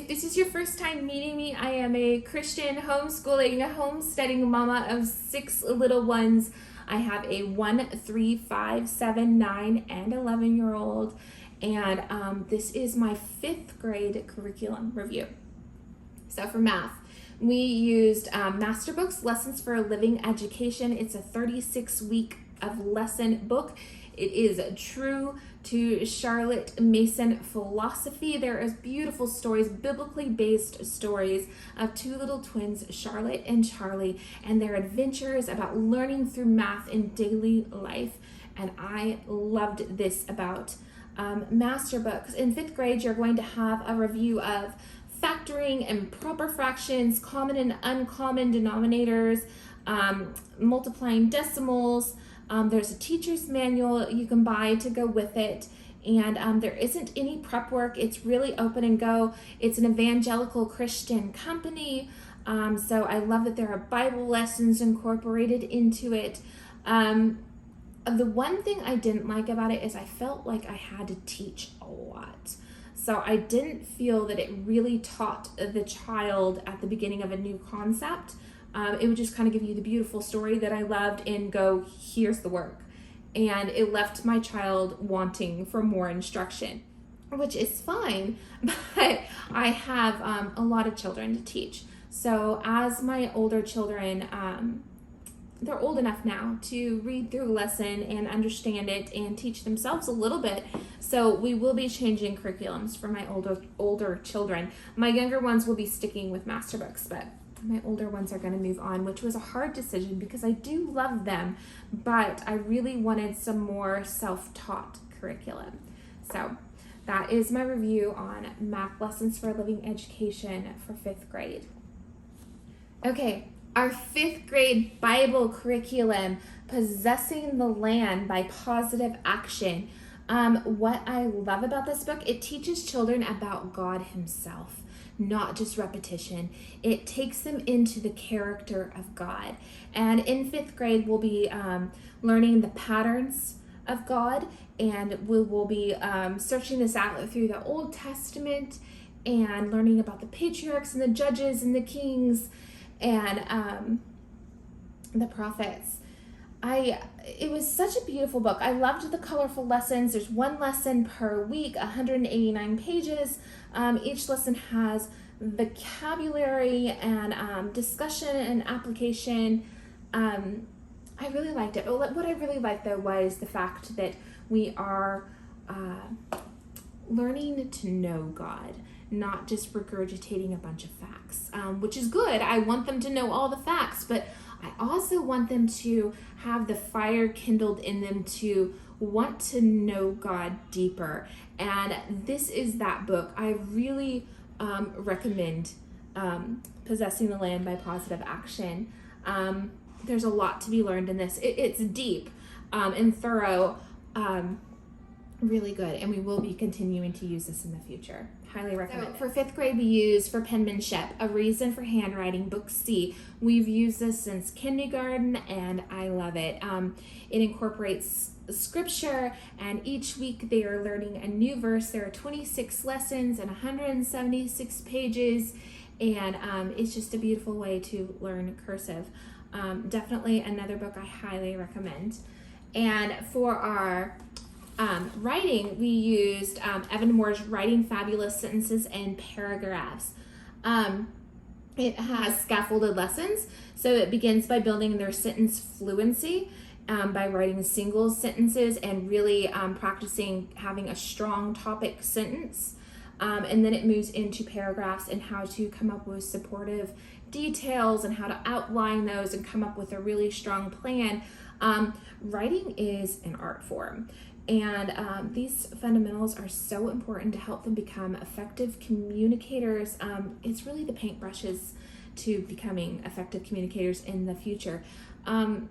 If this is your first time meeting me, I am a Christian homeschooling, homesteading mama of 6 little ones. I have a 1, 3, 5, 7, 9, and 11-year-old. And this is my 5th grade curriculum review. So for math, we used Masterbooks, Lessons for a Living Education. It's a 36-week of lesson book. It is true to Charlotte Mason philosophy. There is beautiful stories, biblically based stories of 2 little twins, Charlotte and Charlie, and their adventures about learning through math in daily life. And I loved this about Masterbooks. In 5th grade, you're going to have a review of factoring and proper fractions, common and uncommon denominators, multiplying decimals. There's a teacher's manual you can buy to go with it, and there isn't any prep work. It's really open and go. It's an evangelical Christian company, so I love that there are Bible lessons incorporated into it. The one thing I didn't like about it is I felt like I had to teach a lot. So I didn't feel that it really taught the child at the beginning of a new concept. It would just kind of give you the beautiful story that I loved and go, here's the work. And it left my child wanting for more instruction, which is fine, but I have a lot of children to teach. So as my older children, they're old enough now to read through a lesson and understand it and teach themselves a little bit. So we will be changing curriculums for my older children. My younger ones will be sticking with Masterbooks, but my older ones are going to move on, which was a hard decision because I do love them, but I really wanted some more self-taught curriculum. So that is my review on Math Lessons for a Living Education for 5th grade. Okay, our 5th grade Bible curriculum, Possessing the Land by Positive Action. What I love about this book, it teaches children about God Himself, not just repetition. It takes them into the character of God. And in 5th grade, we'll be learning the patterns of God, and we will be searching this out through the Old Testament and learning about the patriarchs and the judges and the kings and the prophets. It was such a beautiful book. I loved the colorful lessons. There's 1 lesson per week, 189 pages. Each lesson has vocabulary and discussion and application. I really liked it. What I really liked, though, was the fact that we are learning to know God, not just regurgitating a bunch of facts, which is good. I want them to know all the facts, but I also want them to have the fire kindled in them to want to know God deeper. And this is that book. I really recommend Possessing the Land by Positive Action. There's a lot to be learned in this. It's deep and thorough, really good, and we will be continuing to use this in the future. Highly recommend it. For 5th grade, we use for Penmanship, A Reason for Handwriting, Book C. We've used this since kindergarten, and I love it. It incorporates scripture, and each week they are learning a new verse. There are 26 lessons and 176 pages, and it's just a beautiful way to learn cursive. Definitely another book I highly recommend. And for our writing, we used Evan Moore's Writing Fabulous Sentences and Paragraphs. It has scaffolded lessons, so it begins by building their sentence fluency by writing single sentences and really practicing having a strong topic sentence. And then it moves into paragraphs and how to come up with supportive details and how to outline those and come up with a really strong plan. Writing is an art form. And these fundamentals are so important to help them become effective communicators. It's really the paintbrushes to becoming effective communicators in the future. And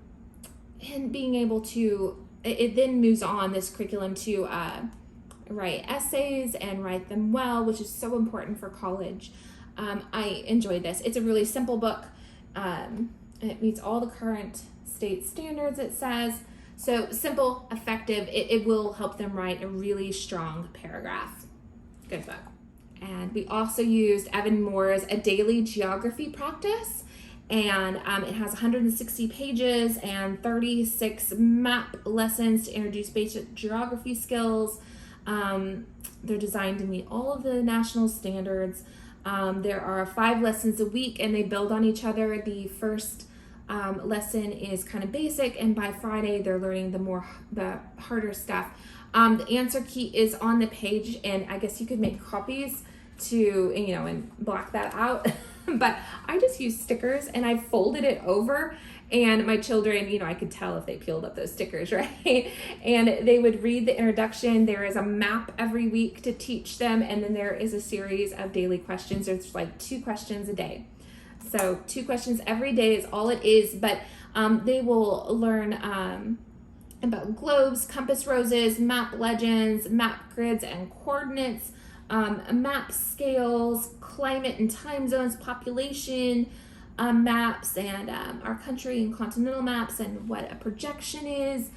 being able to, it then moves on, this curriculum, to write essays and write them well, which is so important for college. I enjoyed this. It's a really simple book. It meets all the current state standards, it says. So simple, effective, it will help them write a really strong paragraph. Good book. And we also used Evan Moore's A Daily Geography Practice. And it has 160 pages and 36 map lessons to introduce basic geography skills. They're designed to meet all of the national standards. There are 5 lessons a week, and they build on each other. The first lesson is kind of basic, and by Friday they're learning the harder stuff. The answer key is on the page, and I guess you could make copies to, and block that out. But I just use stickers, and I folded it over, and my children, I could tell if they peeled up those stickers, right? And they would read the introduction. There is a map every week to teach them, and then there is a series of daily questions. There's like 2 questions a day. So 2 questions every day is all it is, but they will learn about globes, compass roses, map legends, map grids and coordinates, map scales, climate and time zones, population maps, and our country and continental maps, and what a projection is.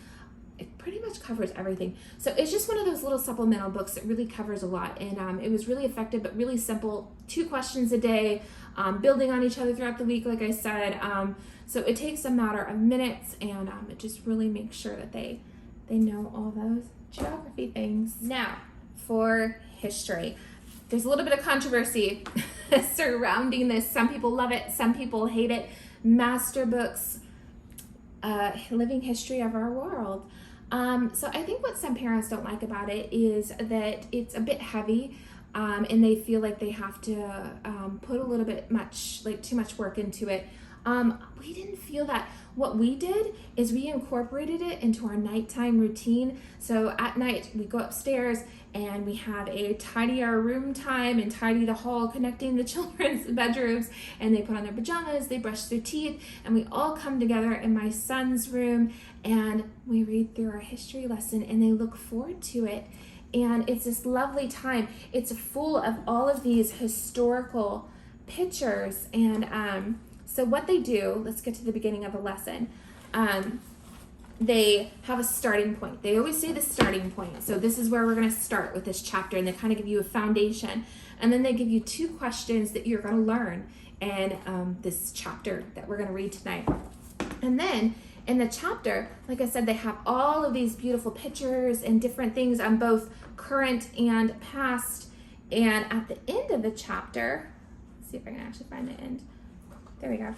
It pretty much covers everything. So it's just one of those little supplemental books that really covers a lot, and it was really effective but really simple. 2 questions a day, building on each other throughout the week, like I said. So it takes a matter of minutes, and it just really makes sure that they know all those geography things. Now, for history. There's a little bit of controversy surrounding this. Some people love it, some people hate it. Masterbooks, living history of our world. So I think what some parents don't like about it is that it's a bit heavy, and they feel like they have to put a little bit too much work into it. We didn't feel that. What we did is we incorporated it into our nighttime routine. So at night we go upstairs and we have a tidy our room time and tidy the hall connecting the children's bedrooms, and they put on their pajamas, they brush their teeth, and we all come together in my son's room and we read through our history lesson, and they look forward to it. And it's this lovely time. It's full of all of these historical pictures, and so what they do, let's get to the beginning of a lesson. They have a starting point. They always say the starting point. So this is where we're going to start with this chapter, and they kind of give you a foundation. And then they give you 2 questions that you're going to learn in this chapter that we're going to read tonight. And then in the chapter, like I said, they have all of these beautiful pictures and different things on both current and past. And at the end of the chapter, let's see if I can actually find the end. There we go.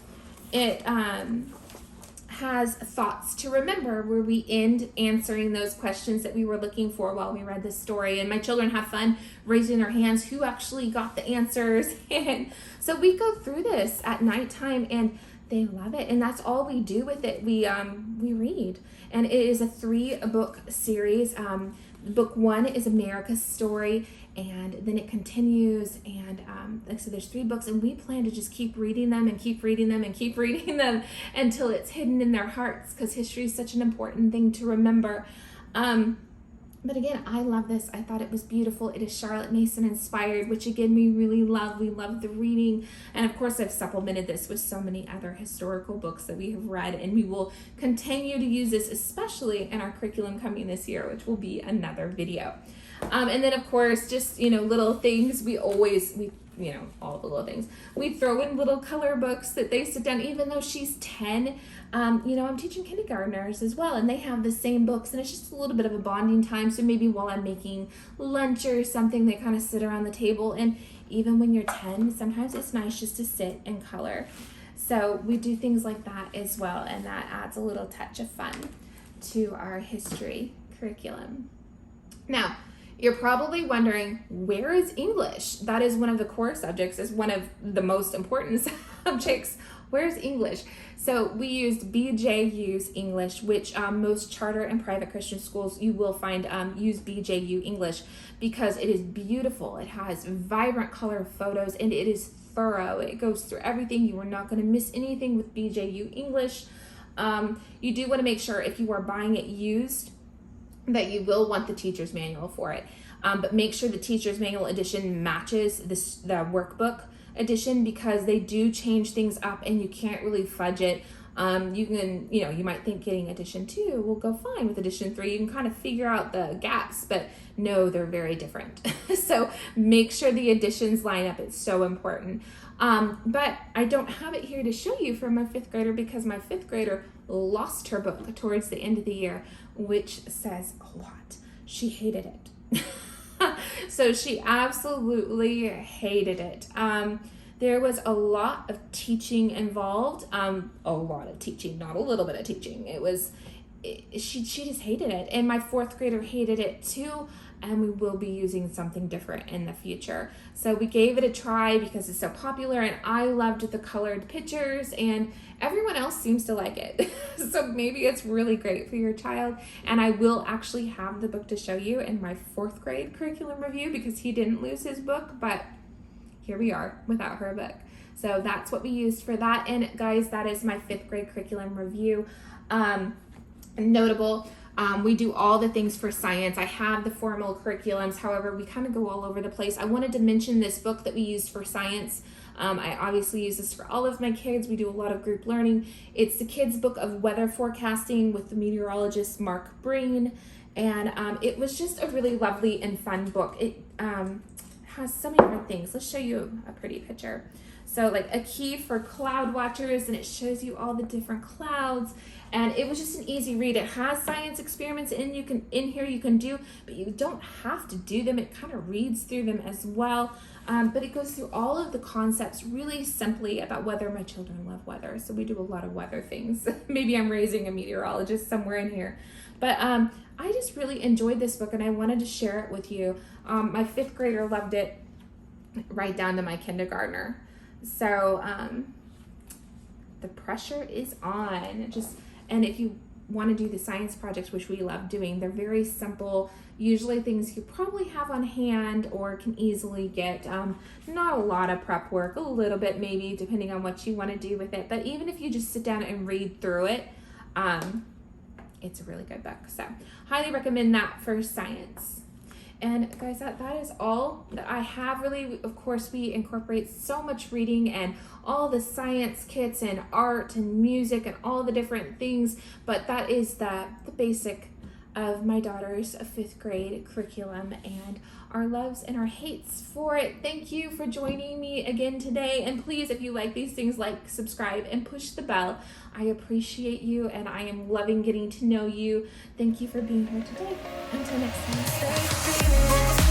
It has thoughts to remember, where we end answering those questions that we were looking for while we read this story. And my children have fun raising their hands who actually got the answers. And so we go through this at nighttime, and they love it. And that's all we do with it. We read. And it is a 3-book series. Book 1 is America's Story, and then it continues, and so there's 3 books, and we plan to just keep reading them and keep reading them and keep reading them until it's hidden in their hearts, because history is such an important thing to remember. But again, I love this. I thought it was beautiful. It is Charlotte Mason inspired, which again, we really love. We love the reading. And of course, I've supplemented this with so many other historical books that we have read, and we will continue to use this, especially in our curriculum coming this year, which will be another video. And then of course, just, little things. We all the little things. We throw in little color books that they sit down, even though she's 10. I'm teaching kindergartners as well, and they have the same books, and it's just a little bit of a bonding time. So maybe while I'm making lunch or something, they kind of sit around the table. And even when you're 10, sometimes it's nice just to sit and color. So we do things like that as well, and that adds a little touch of fun to our history curriculum. Now, you're probably wondering, where is English? That is one of the core subjects, is one of the most important subjects. Where's English? So we used BJU's English, which most charter and private Christian schools you will find use BJU English, because it is beautiful. It has vibrant color photos, and it is thorough. It goes through everything. You are not going to miss anything with BJU English. You do want to make sure, if you are buying it used, that you will want the teacher's manual for it. But make sure the teacher's manual edition matches the workbook edition, because they do change things up and you can't really fudge it. You can, you might think getting edition 2 will go fine with edition 3. You can kind of figure out the gaps, but no, they're very different. So make sure the editions line up. It's so important. But I don't have it here to show you for my 5th grader because my 5th grader lost her book towards the end of the year, which says a lot. She hated it. So she absolutely hated it. There was a lot of teaching involved. A lot of teaching, not a little bit of teaching. She just hated it. And my 4th grader hated it too. And we will be using something different in the future. So we gave it a try because it's so popular and I loved the colored pictures and everyone else seems to like it. So maybe it's really great for your child. And I will actually have the book to show you in my 4th grade curriculum review because he didn't lose his book, but here we are without her book. So that's what we used for that. And guys, that is my 5th grade curriculum review. Notable. We do all the things for science. I have the formal curriculums. However, we kind of go all over the place. I wanted to mention this book that we used for science. I obviously use this for all of my kids. We do a lot of group learning. It's the kids' book of weather forecasting with the meteorologist Mark Breen. And it was just a really lovely and fun book. It has so many different things. Let's show you a pretty picture. So like a key for cloud watchers, and it shows you all the different clouds. And it was just an easy read. It has science experiments in here you can do, but you don't have to do them. It kind of reads through them as well. But it goes through all of the concepts really simply about weather. My children love weather, so we do a lot of weather things. Maybe I'm raising a meteorologist somewhere in here. But I just really enjoyed this book and I wanted to share it with you. My 5th grader loved it right down to my kindergartner. So the pressure is on. And if you want to do the science projects, which we love doing, they're very simple, usually things you probably have on hand or can easily get. Not a lot of prep work, a little bit maybe, depending on what you want to do with it. But even if you just sit down and read through it, it's a really good book. So highly recommend that for science. And guys, that is all that I have really. Of course, we incorporate so much reading and all the science kits and art and music and all the different things, but that is the basic of my daughter's 5th grade curriculum and our loves and our hates for it. Thank you for joining me again today. And please, if you like these things, like, subscribe, and push the bell. I appreciate you and I am loving getting to know you. Thank you for being here today. Until next time, stay dreaming.